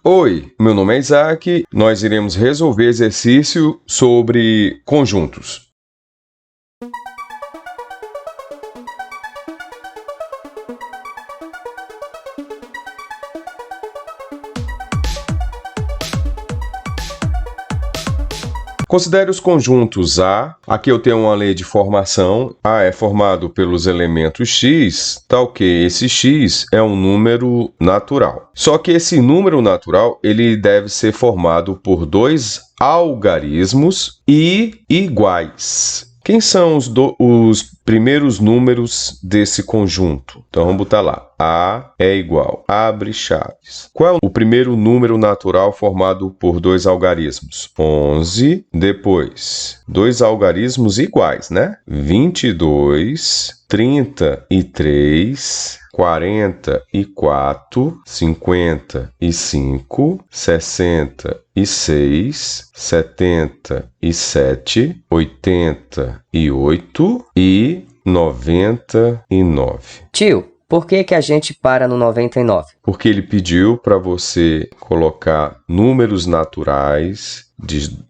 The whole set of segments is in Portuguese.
Oi, meu nome é Isaac. Nós iremos resolver exercício sobre conjuntos. Considere os conjuntos A. Aqui eu tenho uma lei de formação. A é formado pelos elementos x, tal que esse x é um número natural. Só que esse número natural ele deve ser formado por dois algarismos iguais. Quem são os primeiros números desse conjunto? Então, vamos botar lá. A é igual, abre chaves. Qual é o primeiro número natural formado por dois algarismos? 11. Depois, dois algarismos iguais, né? 22, 33, 44, 55, 66, 77, 88 e 99. Tio, por que a gente para no 99? Porque ele pediu para você colocar números naturais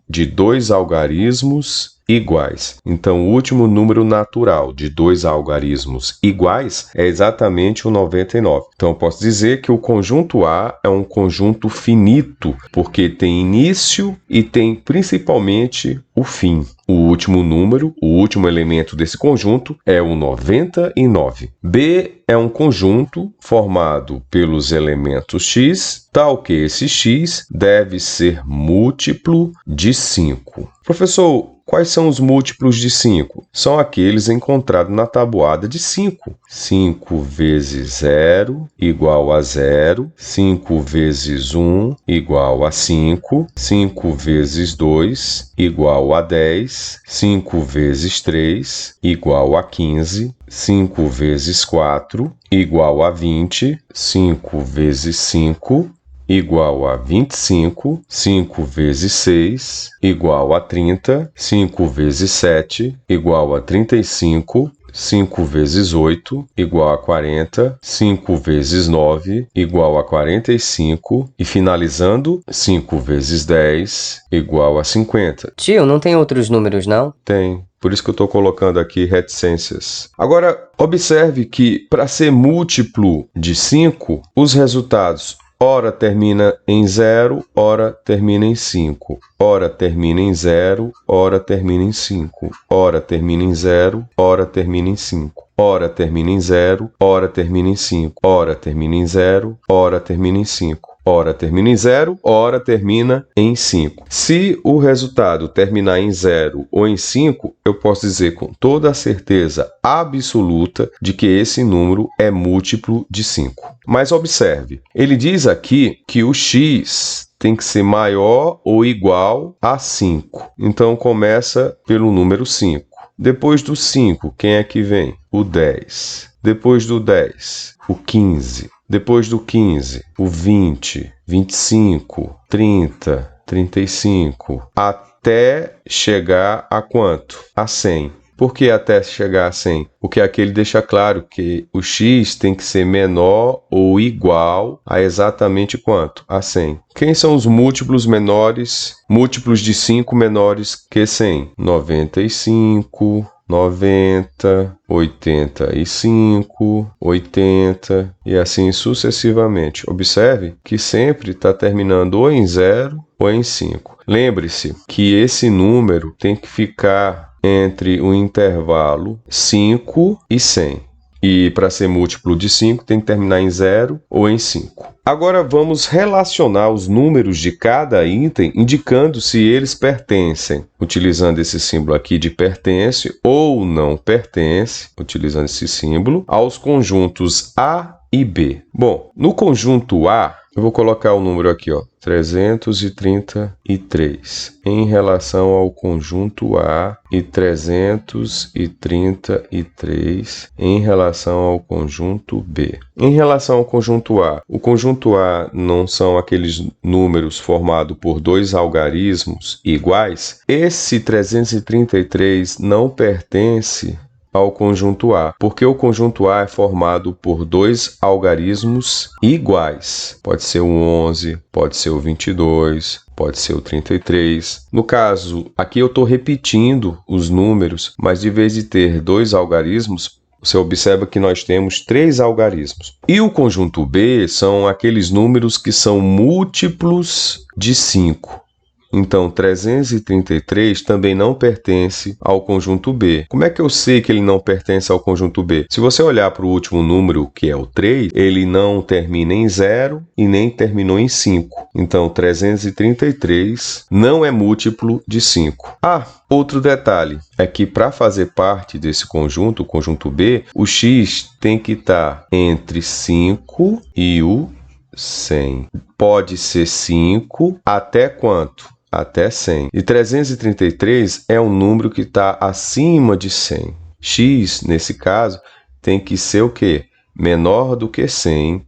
de dois algarismos iguais. Então, o último número natural de dois algarismos iguais é exatamente o 99. Então, eu posso dizer que o conjunto A é um conjunto finito, porque tem início e tem principalmente o fim. O último número, o último elemento desse conjunto é o 99. B é um conjunto formado pelos elementos x, tal que esse x deve ser múltiplo de 5. Professor, quais são os múltiplos de 5? São aqueles encontrados na tabuada de 5. 5 vezes 0 igual a 0. 5 vezes 1 igual a 5. 5 vezes 2 igual a 10. 5 vezes 3 igual a 15. 5 vezes 4 igual a 20. 5 vezes 5 igual a 25, 5 vezes 6, igual a 30, 5 vezes 7, igual a 35, 5 vezes 8, igual a 40, 5 vezes 9, igual a 45, e finalizando, 5 vezes 10, igual a 50. Tio, não tem outros números, não? Tem. Por isso que eu estou colocando aqui reticências. Agora, observe que para ser múltiplo de 5, os resultados ora termina em 0, ora termina em 5. Ora termina em 0, ora termina em 5. Ora termina em 0, ora termina em 5. Ora termina em 0, ora termina em 5. Ora termina em 0, ora termina em 5. Ora termina em 0, ora termina em 5. Se o resultado terminar em 0 ou em 5, eu posso dizer com toda a certeza absoluta de que esse número é múltiplo de 5. Mas observe, ele diz aqui que o x tem que ser maior ou igual a 5. Então, começa pelo número 5. Depois do 5, quem é que vem? O 10. Depois do 10, o 15. Depois do 15, o 20, 25, 30, 35, até chegar a quanto? A 100. Por que até chegar a 100? Porque aqui ele deixa claro que o x tem que ser menor ou igual a exatamente quanto? A 100. Quem são os múltiplos menores, múltiplos de 5 menores que 100? 95, 90, 85, 80 e assim sucessivamente. Observe que sempre está terminando ou em 0 ou em 5. Lembre-se que esse número tem que ficar entre o intervalo 5 e 100. E para ser múltiplo de 5 tem que terminar em 0 ou em 5. Agora vamos relacionar os números de cada item, indicando se eles pertencem, utilizando esse símbolo aqui de pertence ou não pertence, utilizando esse símbolo, aos conjuntos A e B. Bom, no conjunto A, eu vou colocar o número aqui, ó, 333, em relação ao conjunto A e 333 em relação ao conjunto B. Em relação ao conjunto A, o conjunto A não são aqueles números formados por dois algarismos iguais? Esse 333 não pertence ao conjunto A, porque o conjunto A é formado por dois algarismos iguais. Pode ser o 11, pode ser o 22, pode ser o 33. No caso, aqui eu estou repetindo os números, mas de vez de ter dois algarismos, você observa que nós temos três algarismos. E o conjunto B são aqueles números que são múltiplos de 5. Então, 333 também não pertence ao conjunto B. Como é que eu sei que ele não pertence ao conjunto B? Se você olhar para o último número, que é o 3, ele não termina em 0 e nem terminou em 5. Então, 333 não é múltiplo de 5. Ah, outro detalhe é que para fazer parte desse conjunto, o conjunto B, o x tem que estar entre 5 e o 100. Pode ser 5 até quanto? Até 100. E 333 é um número que está acima de 100. X, nesse caso, tem que ser o quê? Menor do que 100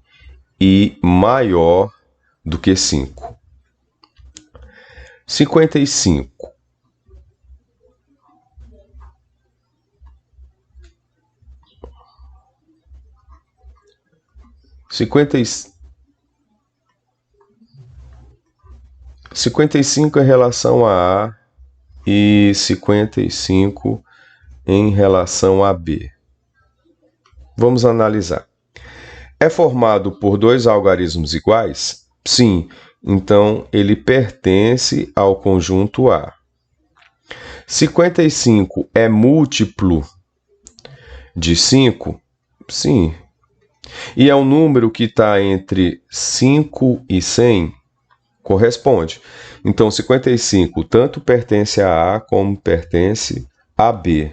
e maior do que 5. 55. 55 em relação a A e 55 em relação a B. Vamos analisar. É formado por dois algarismos iguais? Sim, então ele pertence ao conjunto A. 55 é múltiplo de 5? Sim. E é um número que está entre 5 e 100? Corresponde. Então, 55 tanto pertence a A como pertence a B.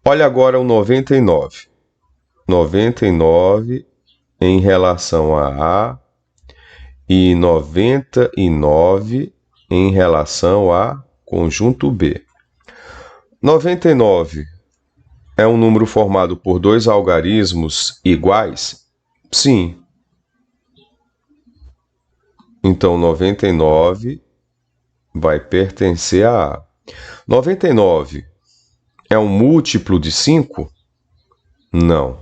Olha agora o 99. 99 em relação a A e 99 em relação a conjunto B. 99 é um número formado por dois algarismos iguais? Sim. Então, 99 vai pertencer a A. 99 é um múltiplo de 5? Não.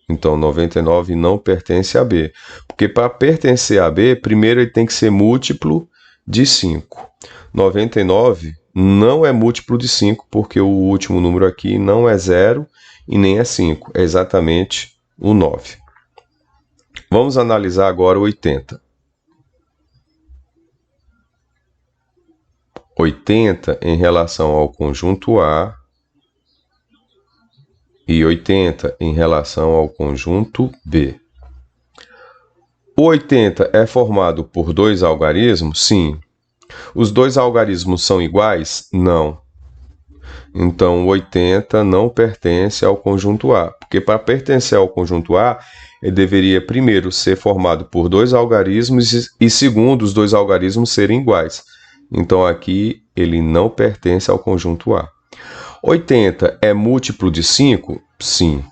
Então, 99 não pertence a B. Porque para pertencer a B, primeiro ele tem que ser múltiplo de 5. 99 não é múltiplo de 5, porque o último número aqui não é 0 e nem é 5. É exatamente o 9. Vamos analisar agora o 80. 80 em relação ao conjunto A e 80 em relação ao conjunto B. O 80 é formado por dois algarismos? Sim. Os dois algarismos são iguais? Não. Então, o 80 não pertence ao conjunto A, porque para pertencer ao conjunto A, ele deveria primeiro ser formado por dois algarismos e segundo, os dois algarismos serem iguais. Então, aqui ele não pertence ao conjunto A. 80 é múltiplo de 5? Sim.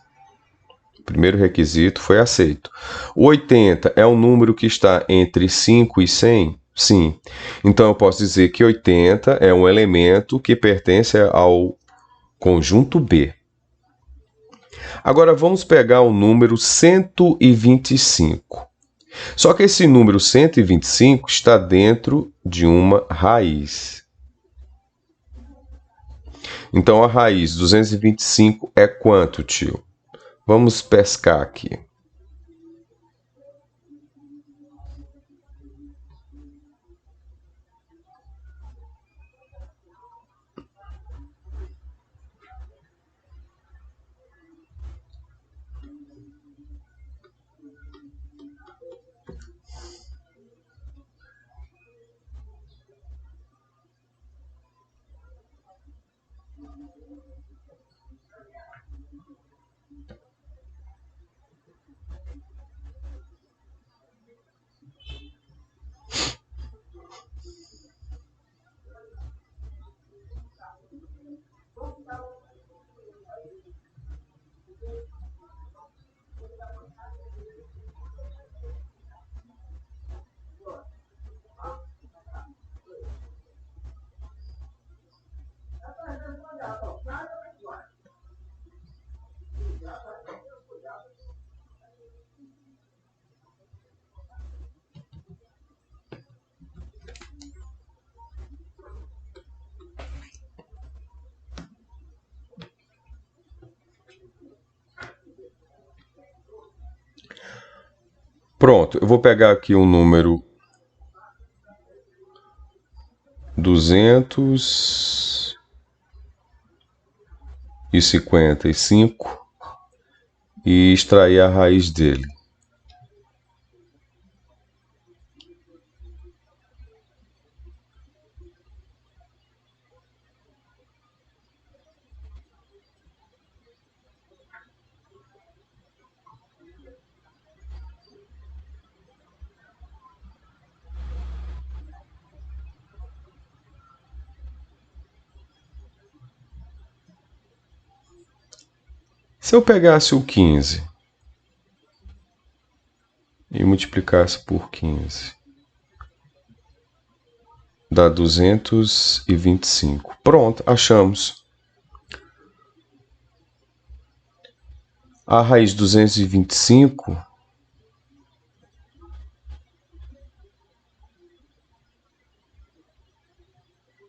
O primeiro requisito foi aceito. O 80 é um número que está entre 5 e 100? Sim. Então, eu posso dizer que 80 é um elemento que pertence ao conjunto B. Agora, vamos pegar o número 125. Só que esse número 125 está dentro de uma raiz. Então, a raiz 225 é quanto, tio? Vamos pescar aqui. Pronto, eu vou pegar aqui o número 255 e extrair a raiz dele. Se eu pegasse o 15 e multiplicasse por 15, dá 225. Pronto, achamos. A raiz de 225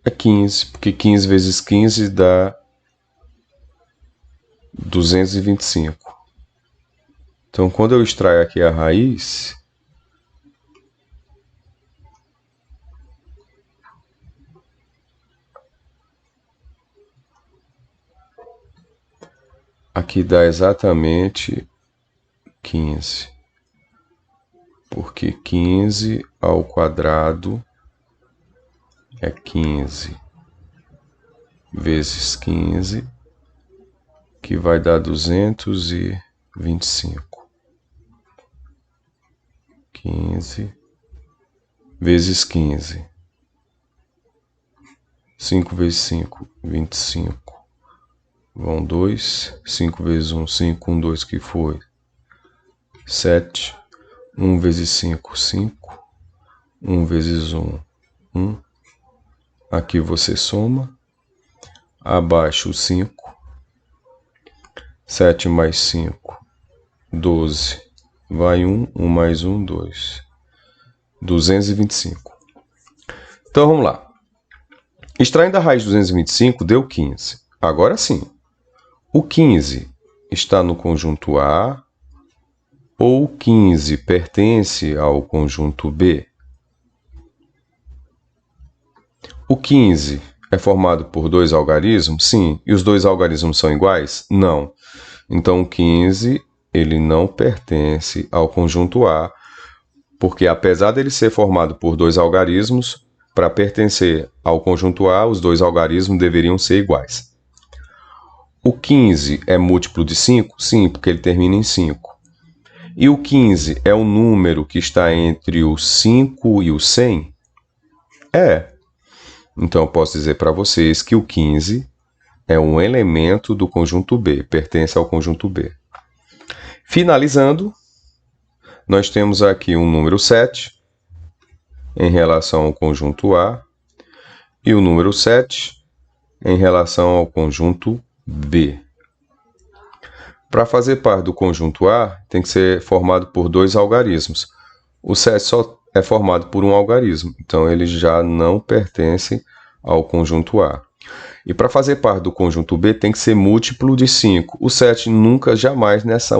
é 15, porque 15 vezes 15 dá 225. Então, quando eu extraio aqui a raiz, aqui dá exatamente 15. Porque 15 ao quadrado é 15 vezes 15, que vai dar 225. 15 vezes 15. 5 vezes 5, 25. Vão 2. 5 vezes 1, 5. 1, 2, que foi? 7. 1 vezes 5, 5. 1 vezes 1, 1. Aqui você soma. Abaixo 5. 7 mais 5, 12. Vai 1, 1 mais 1, 2. 225. Então vamos lá. Extraindo a raiz de 225 deu 15. Agora sim. O 15 está no conjunto A ou o 15 pertence ao conjunto B? O 15 é formado por dois algarismos? Sim. E os dois algarismos são iguais? Não. Então o 15 ele não pertence ao conjunto A, porque apesar dele ser formado por dois algarismos, para pertencer ao conjunto A, os dois algarismos deveriam ser iguais. O 15 é múltiplo de 5? Sim, porque ele termina em 5. E o 15 é o número que está entre o 5 e o 100? É. Então eu posso dizer para vocês que o 15 é um elemento do conjunto B, pertence ao conjunto B. Finalizando, nós temos aqui um número 7 em relação ao conjunto A e o número 7 em relação ao conjunto B. Para fazer parte do conjunto A, tem que ser formado por dois algarismos. O 7 só é formado por um algarismo, então ele já não pertence ao conjunto A. E para fazer parte do conjunto B, tem que ser múltiplo de 5. O 7 nunca, jamais, nesta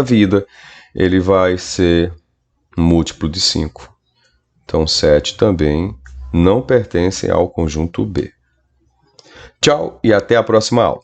vida, ele vai ser múltiplo de 5. Então, 7 também não pertence ao conjunto B. Tchau e até a próxima aula.